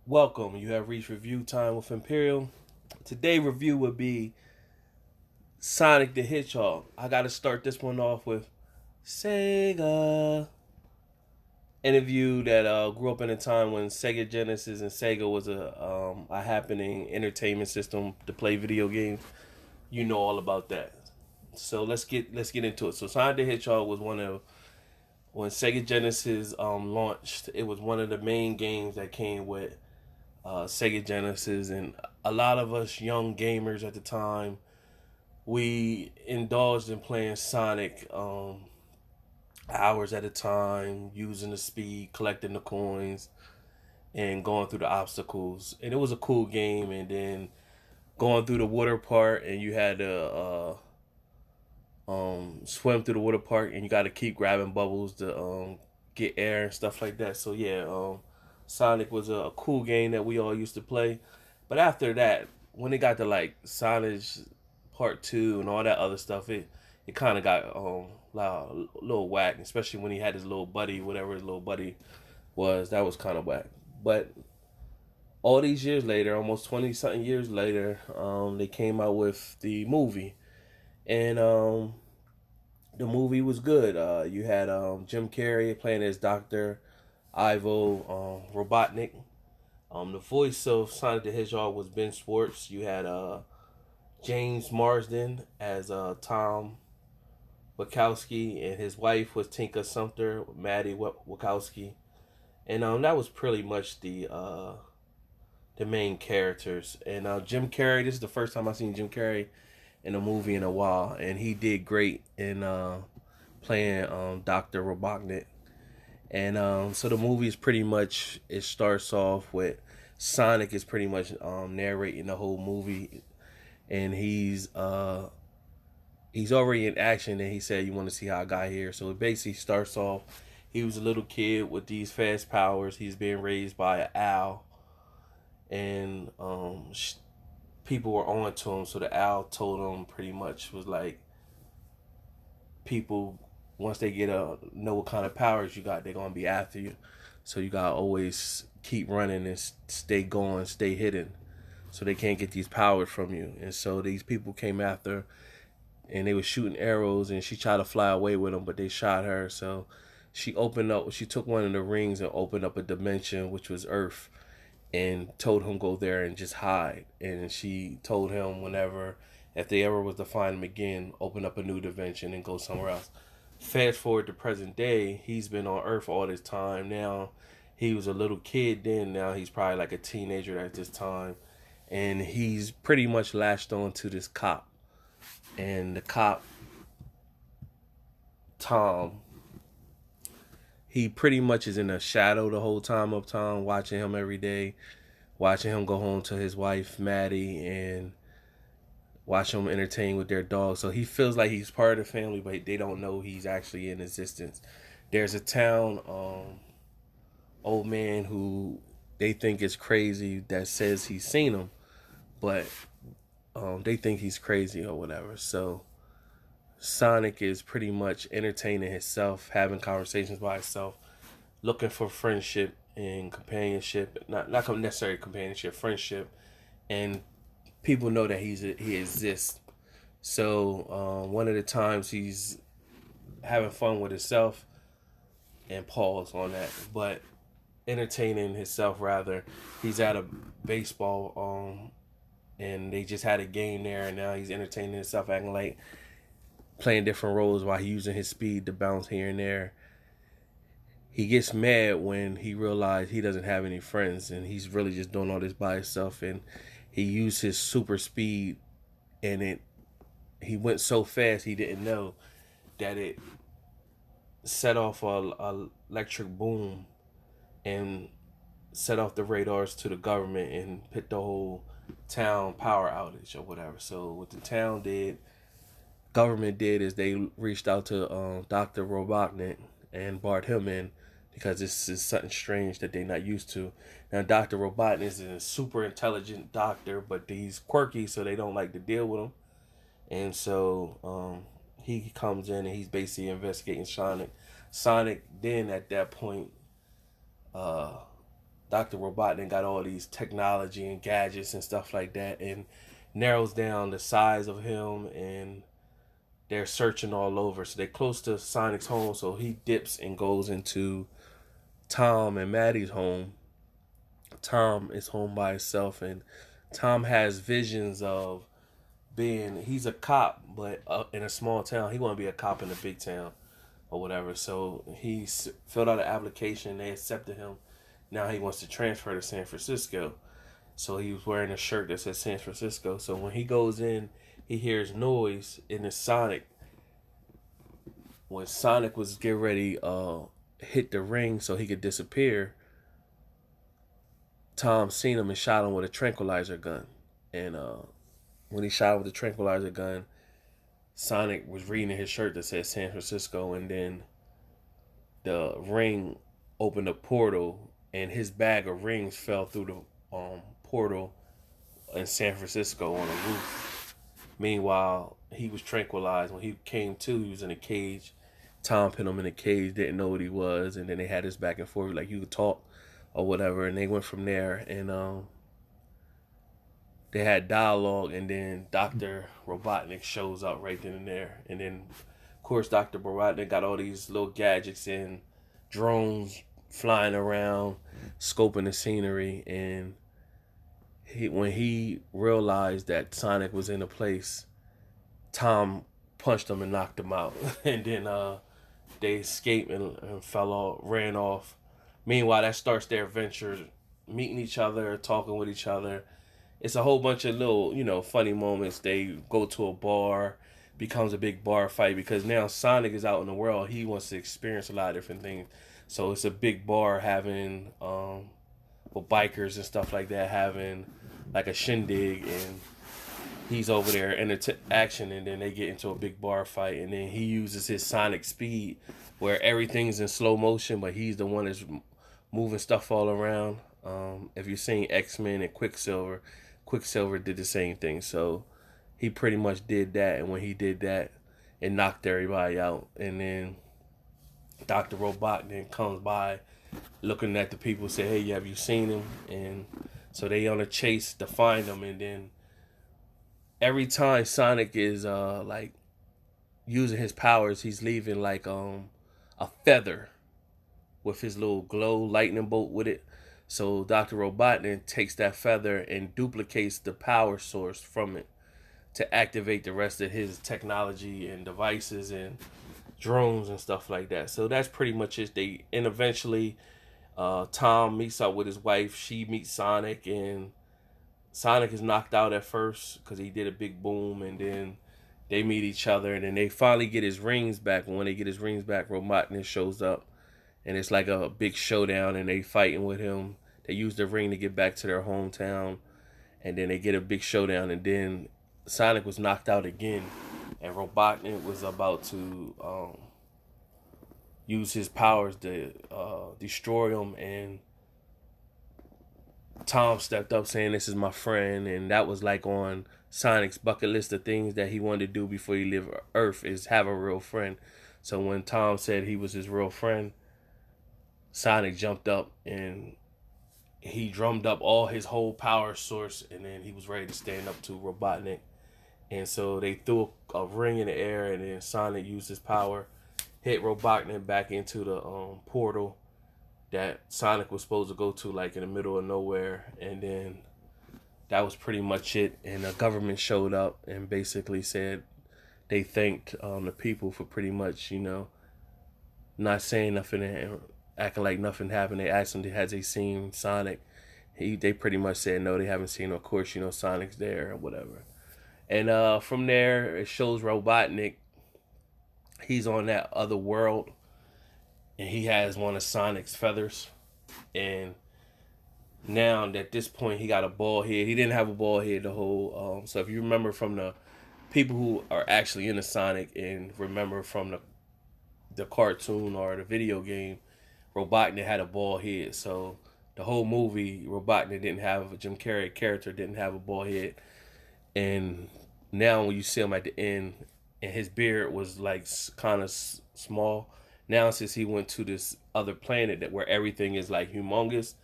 Welcome. You have reached review time with Imperial. Today review would be Sonic the Hedgehog. I got to start this one off with Sega. Interview that grew up in a time when Sega Genesis and Sega was a happening entertainment system to play video games. You know all about that. So let's get into it. So Sonic the Hedgehog was one of when Sega Genesis launched. It was one of the main games that came with Sega Genesis, and a lot of us young gamers at the time, we indulged in playing Sonic hours at a time, using the speed, collecting the coins, and going through the obstacles. And it was a cool game. And then going through the water part, and you had to swim through the water park, and you got to keep grabbing bubbles to get air and stuff like that. So yeah, Sonic was a cool game that we all used to play. But after that, when it got to like Sonic Part Two and all that other stuff, it kind of got a little whack, especially when he had his little buddy, whatever his little buddy was. That was kind of whack. But all these years later, almost 20 something years later, they came out with the movie, and the movie was good. You had Jim Carrey playing as Doctor Ivo Robotnik. The voice of Sonic the Hedgehog was Ben Schwartz. You had James Marsden as Tom Wachowski, and his wife was Tinka Sumter, Maddie Wachowski, and that was pretty much the main characters. And Jim Carrey, this is the first time I've seen Jim Carrey in a movie in a while, and he did great in playing Doctor Robotnik. And so the movie is pretty much, it starts off with Sonic is pretty much narrating the whole movie, and he's already in action, and he said, "You want to see how I got here?" So it basically starts off. He was a little kid with these fast powers. He's being raised by an owl, and people were on to him. So the owl told him pretty much was like, people once they get know what kind of powers you got, they're gonna be after you. So you gotta always keep running and stay going, stay hidden, so they can't get these powers from you. And so these people came after, and they were shooting arrows, and she tried to fly away with them, but they shot her. So she opened up. She took one of the rings and opened up a dimension, which was Earth, and told him go there and just hide. And she told him whenever, if they ever was to find him again, open up a new dimension and go somewhere else. Fast forward to present day, he's been on Earth all this time. Now he was a little kid then. Now he's probably like a teenager at this time, and he's pretty much latched on to this cop. And the cop, Tom, he pretty much is in a shadow the whole time of Tom, watching him every day, watching him go home to his wife Maddie, and watch him entertain with their dog. So he feels like he's part of the family, but they don't know he's actually in existence. There's a town old man who they think is crazy that says he's seen him, but they think he's crazy or whatever. So Sonic is pretty much entertaining himself, having conversations by himself, looking for friendship and companionship. Not necessarily companionship, friendship, and people know that he exists. So one of the times he's having fun with himself, and pause on that, but entertaining himself rather. He's at a baseball and they just had a game there, and now he's entertaining himself, acting like playing different roles while he's using his speed to bounce here and there. He gets mad when he realizes he doesn't have any friends, and he's really just doing all this by himself. And he used his super speed, and he went so fast he didn't know that it set off a electric boom and set off the radars to the government and put the whole town power outage or whatever. So what the town did, government did, is they reached out to Dr. Robotnik and brought him in because this is something strange that they're not used to. Now Dr. Robotnik is a super intelligent doctor, but he's quirky, so they don't like to deal with him. And so he comes in and he's basically investigating Sonic. Sonic then at that point uh, Dr. Robotnik got all these technology and gadgets and stuff like that, and narrows down the size of him, and they're searching all over. So they're close to Sonic's home, so he dips and goes into Tom and Maddie's home. Tom is home by himself, and Tom has visions of he's a cop, but in a small town. He want to be a cop in a big town or whatever. So he filled out an application. They accepted him. Now he wants to transfer to San Francisco. So he was wearing a shirt that says San Francisco. So when he goes in, he hears noise, and it's Sonic. When Sonic was getting ready hit the ring so he could disappear, Tom seen him and shot him with a tranquilizer gun. And when he shot him with the tranquilizer gun, Sonic was reading his shirt that said San Francisco, and then the ring opened a portal, and his bag of rings fell through the portal in San Francisco on a roof. Meanwhile, he was tranquilized. When he came to, he was in a cage. Tom put him in a cage, didn't know what he was, and then they had this back and forth, like you could talk or whatever, and they went from there, and they had dialogue, and then Dr. Robotnik shows up right then and there. And then, of course, Dr. Robotnik got all these little gadgets and drones flying around, scoping the scenery. And when he realized that Sonic was in a place, Tom punched him and knocked him out. And then they escaped and fell off, ran off. Meanwhile, that starts their adventure, meeting each other, talking with each other. It's a whole bunch of little, funny moments. They go to a bar, becomes a big bar fight because now Sonic is out in the world. He wants to experience a lot of different things. So it's a big bar having, with bikers and stuff like that, having like a shindig, and he's over there in action, and then they get into a big bar fight, and then he uses his Sonic speed where everything's in slow motion, but he's the one that's moving stuff all around. If you've seen X-Men and Quicksilver did the same thing. So he pretty much did that, and when he did that, it knocked everybody out. And then Dr. Robotnik comes by looking at the people, say, hey, have you seen him? And so they on a chase to find him. And then every time Sonic is like using his powers, he's leaving like a feather with his little glow lightning bolt with it. So Dr. Robotnik takes that feather and duplicates the power source from it to activate the rest of his technology and devices and drones and stuff like that. So that's pretty much it. And eventually Tom meets up with his wife. She meets Sonic, and Sonic is knocked out at first because he did a big boom, and then they meet each other, and then they finally get his rings back. And when they get his rings back, Robotnik shows up, and it's like a big showdown, and they fighting with him. They use the ring to get back to their hometown, and then they get a big showdown, and then Sonic was knocked out again, and Robotnik was about to use his powers to destroy him, and Tom stepped up saying, this is my friend, and that was like on Sonic's bucket list of things that he wanted to do before he left Earth, is have a real friend. So when Tom said he was his real friend, Sonic jumped up and he drummed up all his whole power source, and then he was ready to stand up to Robotnik. And so they threw a ring in the air, and then Sonic used his power, hit Robotnik back into the portal that Sonic was supposed to go to, like in the middle of nowhere. And then that was pretty much it. And the government showed up and basically said they thanked the people for pretty much, not saying nothing and acting like nothing happened. They asked him, has they seen Sonic? They pretty much said no, they haven't seen him. Of course, Sonic's there or whatever. And from there, it shows Robotnik. He's on that other world, and he has one of Sonic's feathers. And now at this point, he got a bald head. He didn't have a bald head the whole. So if you remember from the people who are actually into Sonic and remember from the cartoon or the video game, Robotnik had a bald head. So the whole movie, Robotnik didn't have a Jim Carrey character didn't have a bald head. And now when you see him at the end, and his beard was like kind of small. Now since he went to this other planet where everything is like humongous,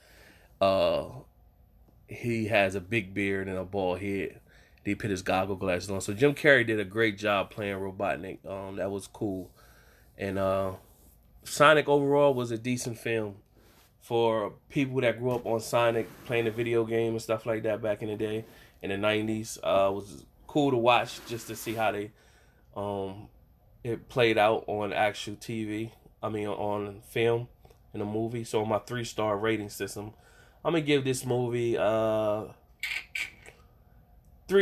Uh, he has a big beard and a bald head. He put his goggle glasses on. So Jim Carrey did a great job playing Robotnik. That was cool. And Sonic overall was a decent film for people that grew up on Sonic, playing the video game and stuff like that back in the day in the 90s. It was cool to watch just to see how they it played out on actual TV. I mean, on film in a movie. So my 3-star rating system, I'm gonna give this movie 3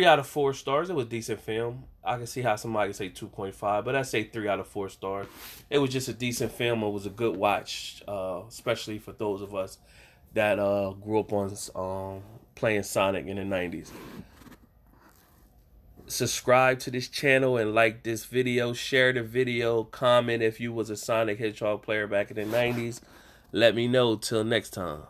out of 4 stars. It was a decent film. I can see how somebody could say 2.5, but I say 3 out of 4 stars. It was just a decent film. It was a good watch, especially for those of us that grew up on playing Sonic in the 90s. Subscribe to this channel and like this video. Share the video. Comment if you was a Sonic Hedgehog player back in the 90s. Let me know. Till next time.